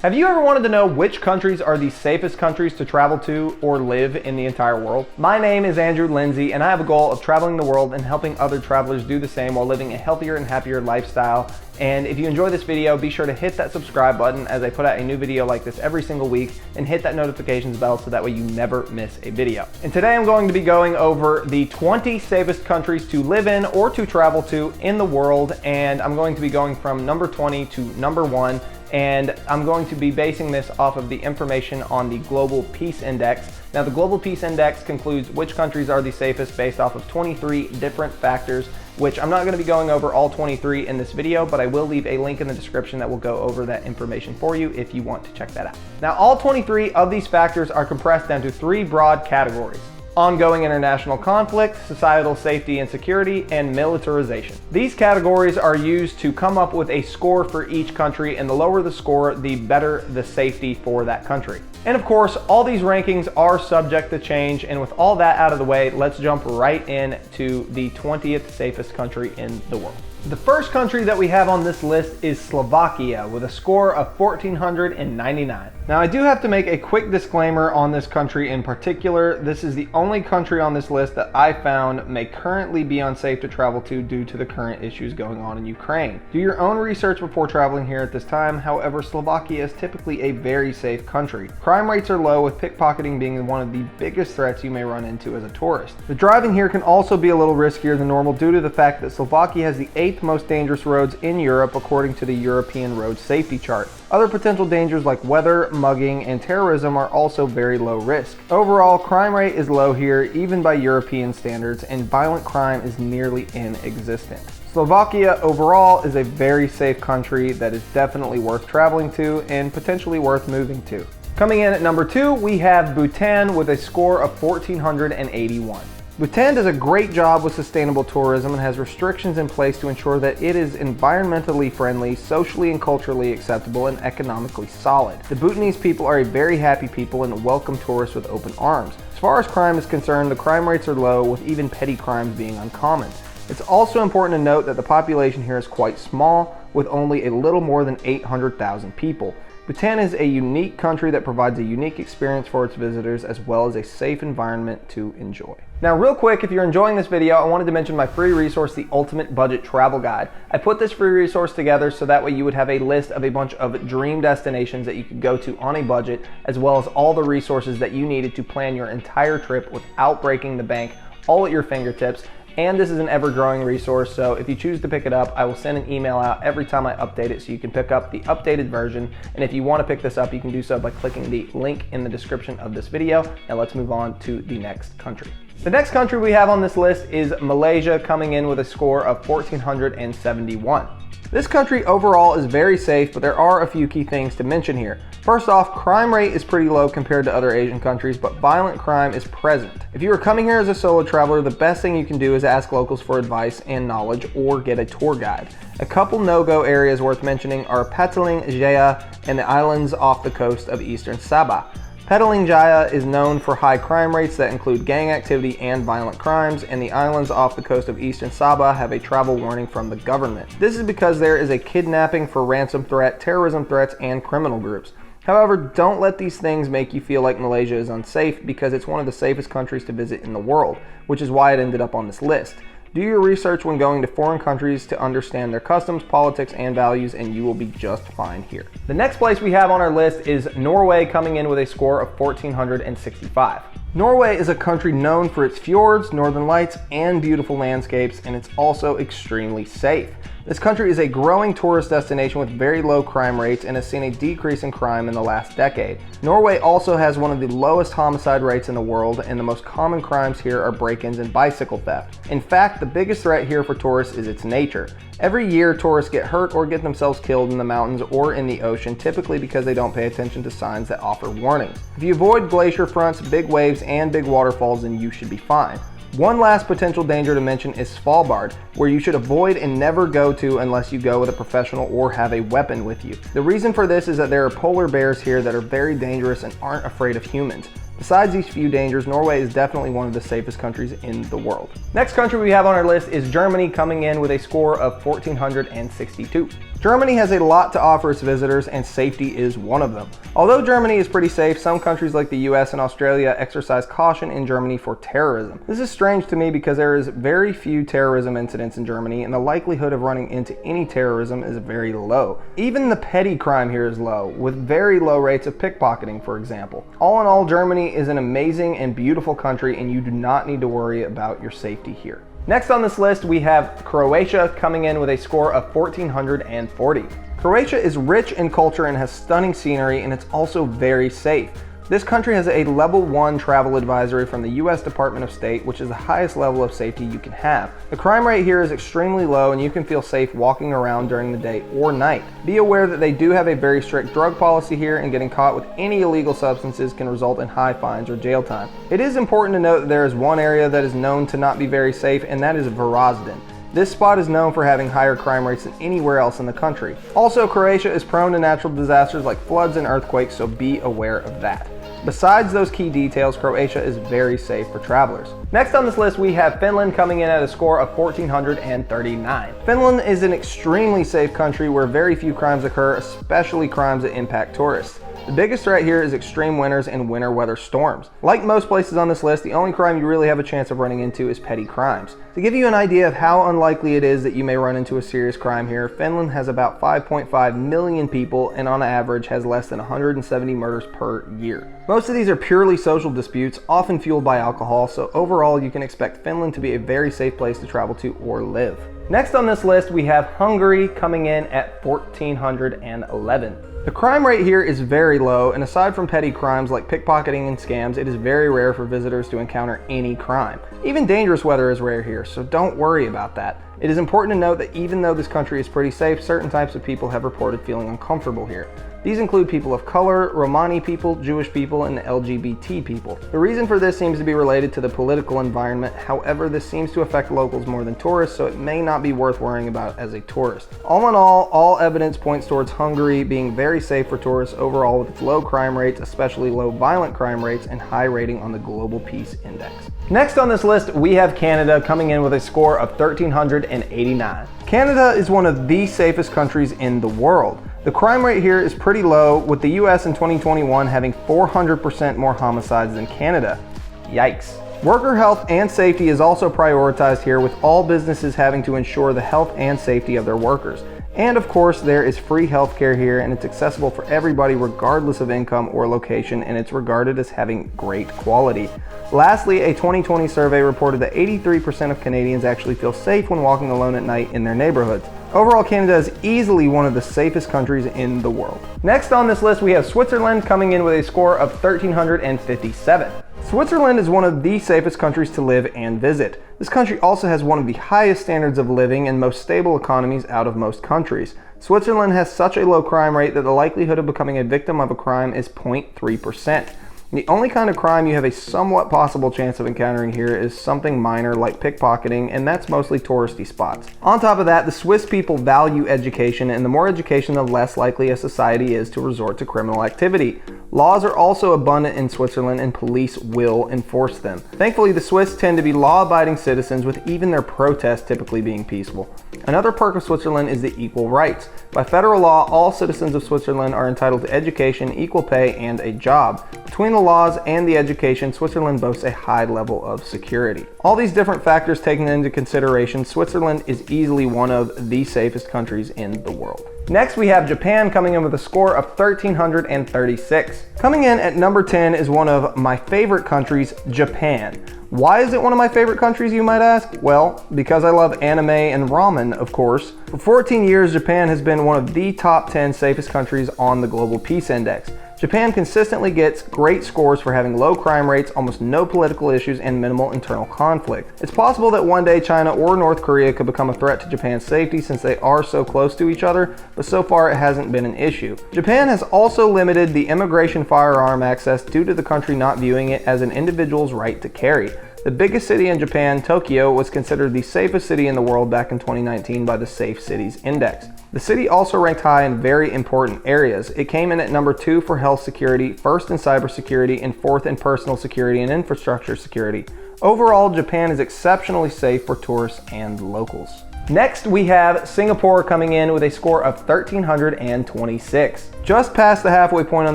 Have you ever wanted to know which countries are the safest countries to travel to or live in the entire world? My name is Andrew Lindsay, and I have a goal of traveling the world and helping other travelers do the same while living a healthier and happier lifestyle. And if you enjoy this video, be sure to hit that subscribe button as I put out a new video like this every single week, and hit that notifications bell so that way you never miss a video. And today I'm going to be going over the 20 safest countries to live in or to travel to in the world, and I'm going to be going from number 20 to number 1. And I'm going to be basing this off of the information on the Global Peace Index. Now, the Global Peace Index concludes which countries are the safest based off of 23 different factors, which I'm not going to be going over all 23 in this video, but I will leave a link in the description that will go over that information for you if you want to check that out. Now, all 23 of these factors are compressed down to 3 broad categories: ongoing international conflict, societal safety and security, and militarization. These categories are used to come up with a score for each country, and the lower the score, the better the safety for that country. And of course, all these rankings are subject to change, and with all that out of the way, let's jump right into the 20th safest country in the world. The first country that we have on this list is Slovakia with a score of 1,499. Now, I do have to make a quick disclaimer on this country in particular. This is the only country on this list that I found may currently be unsafe to travel to due to the current issues going on in Ukraine. Do your own research before traveling here at this time. However, Slovakia is typically a very safe country. Crime rates are low, with pickpocketing being one of the biggest threats you may run into as a tourist. The driving here can also be a little riskier than normal due to the fact that Slovakia has the 8th most dangerous roads in Europe according to the European Road Safety Chart. Other potential dangers like weather, mugging, and terrorism are also very low risk. Overall, crime rate is low here, even by European standards, and violent crime is nearly inexistent. Slovakia overall is a very safe country that is definitely worth traveling to and potentially worth moving to. Coming in at number 2, we have Bhutan with a score of 1,481. Bhutan does a great job with sustainable tourism and has restrictions in place to ensure that it is environmentally friendly, socially and culturally acceptable, and economically solid. The Bhutanese people are a very happy people and welcome tourists with open arms. As far as crime is concerned, the crime rates are low, with even petty crimes being uncommon. It's also important to note that the population here is quite small, with only a little more than 800,000 people. Bhutan is a unique country that provides a unique experience for its visitors, as well as a safe environment to enjoy. Now, real quick, if you're enjoying this video, I wanted to mention my free resource, the Ultimate Budget Travel Guide. I put this free resource together so that way you would have a list of a bunch of dream destinations that you could go to on a budget, as well as all the resources that you needed to plan your entire trip without breaking the bank, all at your fingertips. And this is an ever-growing resource, so if you choose to pick it up, I will send an email out every time I update it so you can pick up the updated version. And if you want to pick this up, you can do so by clicking the link in the description of this video. Now let's move on to the next country. The next country we have on this list is Malaysia, coming in with a score of 1,471. This country overall is very safe, but there are a few key things to mention here. First off, crime rate is pretty low compared to other Asian countries, but violent crime is present. If you are coming here as a solo traveler, the best thing you can do is ask locals for advice and knowledge, or get a tour guide. A couple no-go areas worth mentioning are Petaling Jaya and the islands off the coast of eastern Sabah. Petaling Jaya is known for high crime rates that include gang activity and violent crimes, and the islands off the coast of eastern Sabah have a travel warning from the government. This is because there is a kidnapping for ransom threat, terrorism threats, and criminal groups. However, don't let these things make you feel like Malaysia is unsafe, because it's one of the safest countries to visit in the world, which is why it ended up on this list. Do your research when going to foreign countries to understand their customs, politics, and values, and you will be just fine here. The next place we have on our list is Norway, coming in with a score of 1,465. Norway is a country known for its fjords, northern lights, and beautiful landscapes, and it's also extremely safe. This country is a growing tourist destination with very low crime rates and has seen a decrease in crime in the last decade. Norway also has one of the lowest homicide rates in the world, and the most common crimes here are break-ins and bicycle theft. In fact, the biggest threat here for tourists is its nature. Every year, tourists get hurt or get themselves killed in the mountains or in the ocean, typically because they don't pay attention to signs that offer warnings. If you avoid glacier fronts, big waves, and big waterfalls, then you should be fine. One last potential danger to mention is Svalbard, where you should avoid and never go to unless you go with a professional or have a weapon with you. The reason for this is that there are polar bears here that are very dangerous and aren't afraid of humans. Besides these few dangers, Norway is definitely one of the safest countries in the world. Next country we have on our list is Germany, coming in with a score of 1,462. Germany has a lot to offer its visitors, and safety is one of them. Although Germany is pretty safe, some countries like the US and Australia exercise caution in Germany for terrorism. This is strange to me because there is very few terrorism incidents in Germany, and the likelihood of running into any terrorism is very low. Even the petty crime here is low, with very low rates of pickpocketing, for example. All in all, Germany is an amazing and beautiful country, and you do not need to worry about your safety here. Next on this list, we have Croatia coming in with a score of 1,440. Croatia is rich in culture and has stunning scenery, and it's also very safe. This country has a level 1 travel advisory from the US Department of State, which is the highest level of safety you can have. The crime rate here is extremely low, and you can feel safe walking around during the day or night. Be aware that they do have a very strict drug policy here, and getting caught with any illegal substances can result in high fines or jail time. It is important to note that there is one area that is known to not be very safe, and that is Varazdin. This spot is known for having higher crime rates than anywhere else in the country. Also, Croatia is prone to natural disasters like floods and earthquakes, so be aware of that. Besides those key details, Croatia is very safe for travelers. Next on this list, we have Finland coming in at a score of 1,439. Finland is an extremely safe country where very few crimes occur, especially crimes that impact tourists. The biggest threat here is extreme winters and winter weather storms. Like most places on this list, the only crime you really have a chance of running into is petty crimes. To give you an idea of how unlikely it is that you may run into a serious crime here, Finland has about 5.5 million people and on average has less than 170 murders per year. Most of these are purely social disputes, often fueled by alcohol, so overall you can expect Finland to be a very safe place to travel to or live. Next on this list, we have Hungary coming in at 1,411. The crime rate here is very low, and aside from petty crimes like pickpocketing and scams, it is very rare for visitors to encounter any crime. Even dangerous weather is rare here, so don't worry about that. It is important to note that even though this country is pretty safe, certain types of people have reported feeling uncomfortable here. These include people of color, Romani people, Jewish people, and LGBT people. The reason for this seems to be related to the political environment. However, this seems to affect locals more than tourists, so it may not be worth worrying about as a tourist. All in all evidence points towards Hungary being very safe for tourists overall, with its low crime rates, especially low violent crime rates, and high rating on the Global Peace Index. Next on this list, we have Canada coming in with a score of 1,389. Canada is one of the safest countries in the world. The crime rate here is pretty low, with the US in 2021 having 400% more homicides than Canada. Yikes. Worker health and safety is also prioritized here, with all businesses having to ensure the health and safety of their workers. And of course, there is free healthcare here, and it's accessible for everybody regardless of income or location, and it's regarded as having great quality. Lastly, a 2020 survey reported that 83% of Canadians actually feel safe when walking alone at night in their neighborhoods. Overall, Canada is easily one of the safest countries in the world. Next on this list, we have Switzerland coming in with a score of 1,357. Switzerland is one of the safest countries to live and visit. This country also has one of the highest standards of living and most stable economies out of most countries. Switzerland has such a low crime rate that the likelihood of becoming a victim of a crime is 0.3%. The only kind of crime you have a somewhat possible chance of encountering here is something minor like pickpocketing, and that's mostly touristy spots. On top of that, the Swiss people value education, and the more education, the less likely a society is to resort to criminal activity. Laws are also abundant in Switzerland, and police will enforce them. Thankfully, the Swiss tend to be law-abiding citizens, with even their protests typically being peaceful. Another perk of Switzerland is the equal rights. By federal law, all citizens of Switzerland are entitled to education, equal pay, and a job. Between the laws and the education, Switzerland boasts a high level of security. All these different factors taken into consideration, Switzerland is easily one of the safest countries in the world. Next, we have Japan coming in with a score of 1,336. Coming in at number 10 is one of my favorite countries, Japan. Why is it one of my favorite countries, you might ask? Well, because I love anime and ramen, of course. For 14 years, Japan has been one of the top 10 safest countries on the Global Peace Index. Japan consistently gets great scores for having low crime rates, almost no political issues, and minimal internal conflict. It's possible that one day China or North Korea could become a threat to Japan's safety since they are so close to each other, but so far it hasn't been an issue. Japan has also limited the immigration firearm access due to the country not viewing it as an individual's right to carry. The biggest city in Japan, Tokyo, was considered the safest city in the world back in 2019 by the Safe Cities Index. The city also ranked high in very important areas. It came in at number 2 for health security, 1st in cybersecurity, and 4th in personal security and infrastructure security. Overall, Japan is exceptionally safe for tourists and locals. Next, we have Singapore coming in with a score of 1,326. Just past the halfway point on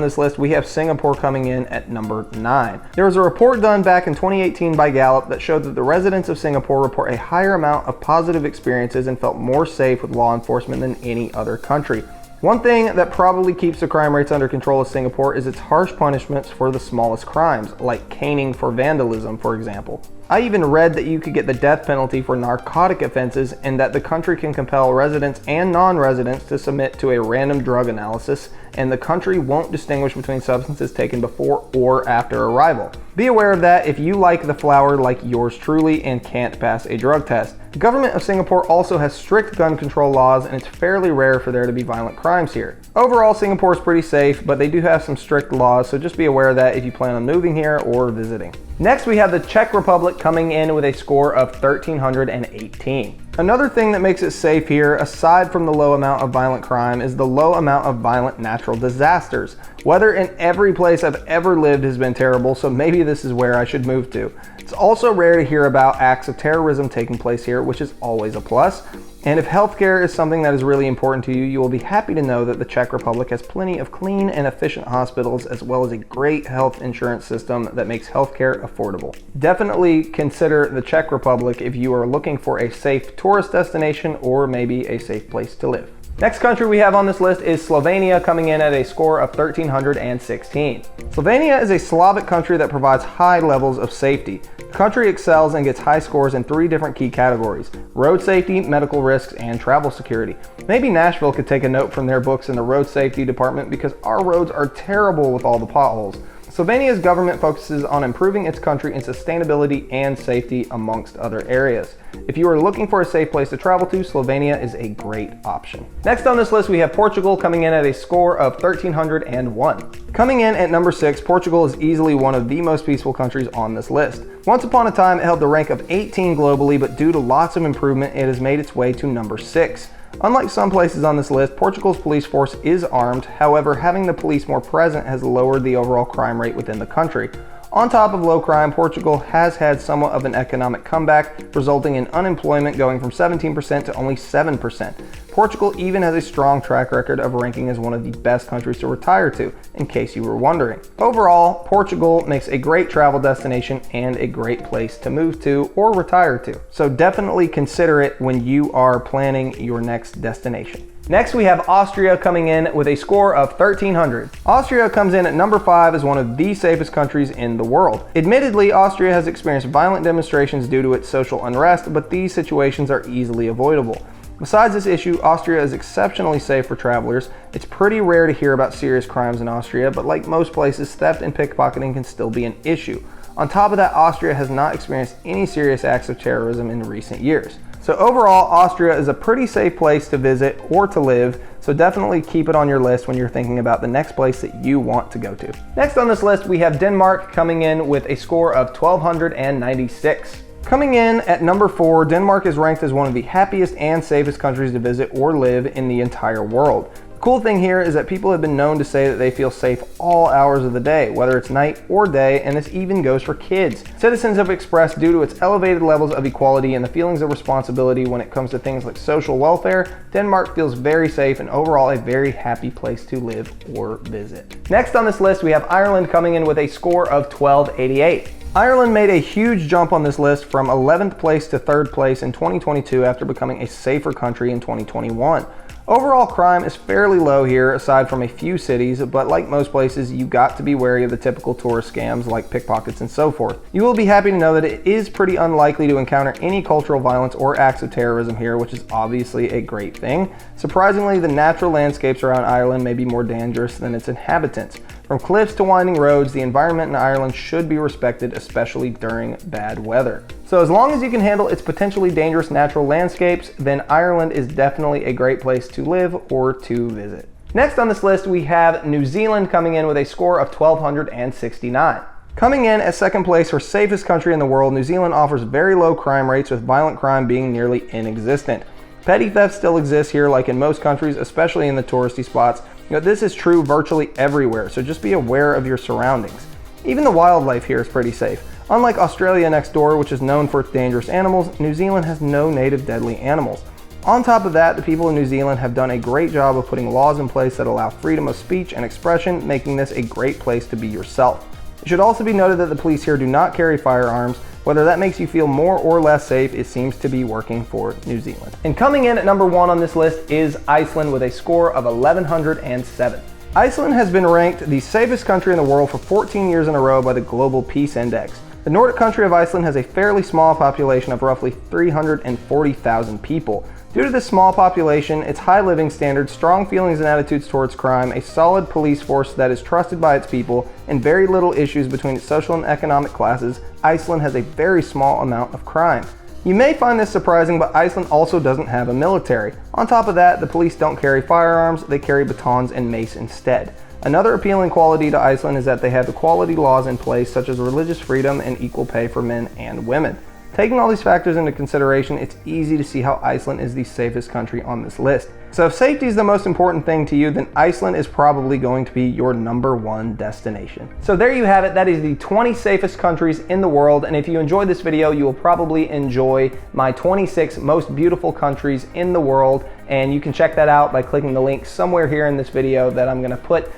this list, we have Singapore coming in at number 9. There was a report done back in 2018 by Gallup that showed that the residents of Singapore report a higher amount of positive experiences and felt more safe with law enforcement than any other country. One thing that probably keeps the crime rates under control of Singapore is its harsh punishments for the smallest crimes, like caning for vandalism, for example. I even read that you could get the death penalty for narcotic offenses and that the country can compel residents and non-residents to submit to a random drug analysis, and the country won't distinguish between substances taken before or after arrival. Be aware of that if you like the flower like yours truly and can't pass a drug test. The government of Singapore also has strict gun control laws, and it's fairly rare for there to be violent crimes here. Overall, Singapore is pretty safe, but they do have some strict laws, so just be aware of that if you plan on moving here or visiting. Next, we have the Czech Republic coming in with a score of 1,318. Another thing that makes it safe here, aside from the low amount of violent crime, is the low amount of violent natural disasters. Weather in every place I've ever lived has been terrible, so maybe this is where I should move to. It's also rare to hear about acts of terrorism taking place here, which is always a plus. And if healthcare is something that is really important to you, you will be happy to know that the Czech Republic has plenty of clean and efficient hospitals, as well as a great health insurance system that makes healthcare affordable. Definitely consider the Czech Republic if you are looking for a safe tourist destination or maybe a safe place to live. Next country we have on this list is Slovenia, coming in at a score of 1,316. Slovenia is a Slavic country that provides high levels of safety. The country excels and gets high scores in 3 different key categories: road safety, medical risks, and travel security. Maybe Nashville could take a note from their books in the road safety department, because our roads are terrible with all the potholes. Slovenia's government focuses on improving its country in sustainability and safety, amongst other areas. If you are looking for a safe place to travel to, Slovenia is a great option. Next on this list, we have Portugal coming in at a score of 1,301. Coming in at number 6, Portugal is easily one of the most peaceful countries on this list. Once upon a time, it held the rank of 18 globally, but due to lots of improvement, it has made its way to number 6. Unlike some places on this list, Portugal's police force is armed. However, having the police more present has lowered the overall crime rate within the country. On top of low crime, Portugal has had somewhat of an economic comeback, resulting in unemployment going from 17% to only 7%. Portugal even has a strong track record of ranking as one of the best countries to retire to, in case you were wondering. Overall, Portugal makes a great travel destination and a great place to move to or retire to. So definitely consider it when you are planning your next destination. Next, we have Austria coming in with a score of 1,300. Austria comes in at number 5 as one of the safest countries in the world. Admittedly, Austria has experienced violent demonstrations due to its social unrest, but these situations are easily avoidable. Besides this issue, Austria is exceptionally safe for travelers. It's pretty rare to hear about serious crimes in Austria, but like most places, theft and pickpocketing can still be an issue. On top of that, Austria has not experienced any serious acts of terrorism in recent years. So overall, Austria is a pretty safe place to visit or to live, so definitely keep it on your list when you're thinking about the next place that you want to go to. Next on this list, we have Denmark coming in with a score of 1,296. Coming in at number 4, Denmark is ranked as one of the happiest and safest countries to visit or live in the entire world. The cool thing here is that people have been known to say that they feel safe all hours of the day, whether it's night or day, and this even goes for kids. Citizens have expressed, due to its elevated levels of equality and the feelings of responsibility when it comes to things like social welfare, Denmark feels very safe and overall a very happy place to live or visit. Next on this list, we have Ireland coming in with a score of 1,288. Ireland made a huge jump on this list from 11th place to 3rd place in 2022 after becoming a safer country in 2021. Overall crime is fairly low here, aside from a few cities, but like most places, you got to be wary of the typical tourist scams like pickpockets and so forth. You will be happy to know that it is pretty unlikely to encounter any cultural violence or acts of terrorism here, which is obviously a great thing. Surprisingly, the natural landscapes around Ireland may be more dangerous than its inhabitants. From cliffs to winding roads, the environment in Ireland should be respected, especially during bad weather. So as long as you can handle its potentially dangerous natural landscapes, then Ireland is definitely a great place to live or to visit. Next on this list, we have New Zealand coming in with a score of 1,269. Coming in at 2nd place for safest country in the world, New Zealand offers very low crime rates, with violent crime being nearly inexistent. Petty theft still exists here like in most countries, especially in the touristy spots. This is true virtually everywhere, so just be aware of your surroundings. Even the wildlife here is pretty safe. Unlike Australia next door, which is known for its dangerous animals, New Zealand has no native deadly animals. On top of that, the people in New Zealand have done a great job of putting laws in place that allow freedom of speech and expression, making this a great place to be yourself. It should also be noted that the police here do not carry firearms. Whether that makes you feel more or less safe, it seems to be working for New Zealand. And coming in at number 1 on this list is Iceland with a score of 1107. Iceland has been ranked the safest country in the world for 14 years in a row by the Global Peace Index. The Nordic country of Iceland has a fairly small population of roughly 340,000 people. Due to this small population, its high living standards, strong feelings and attitudes towards crime, a solid police force that is trusted by its people, and very little issues between its social and economic classes, Iceland has a very small amount of crime. You may find this surprising, but Iceland also doesn't have a military. On top of that, the police don't carry firearms, they carry batons and mace instead. Another appealing quality to Iceland is that they have equality laws in place, such as religious freedom and equal pay for men and women. Taking all these factors into consideration, it's easy to see how Iceland is the safest country on this list. So if safety is the most important thing to you, then Iceland is probably going to be your number 1 destination. So there you have it. That is the 20 safest countries in the world. And if you enjoyed this video, you will probably enjoy my 26 most beautiful countries in the world. And you can check that out by clicking the link somewhere here in this video that I'm going to put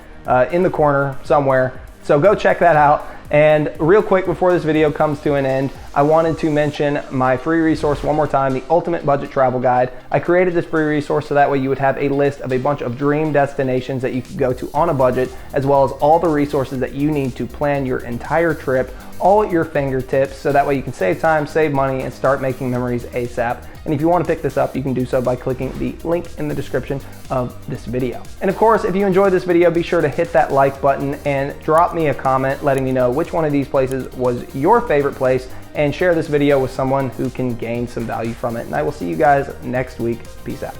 in the corner somewhere. So go check that out. And real quick before this video comes to an end, I wanted to mention my free resource one more time, the Ultimate Budget Travel Guide. I created this free resource so that way you would have a list of a bunch of dream destinations that you could go to on a budget, as well as all the resources that you need to plan your entire trip, all at your fingertips, so that way you can save time, save money, and start making memories ASAP. And if you want to pick this up, you can do so by clicking the link in the description of this video. And of course, if you enjoyed this video, be sure to hit that like button and drop me a comment letting me know which one of these places was your favorite place, and share this video with someone who can gain some value from it. And I will see you guys next week. Peace out.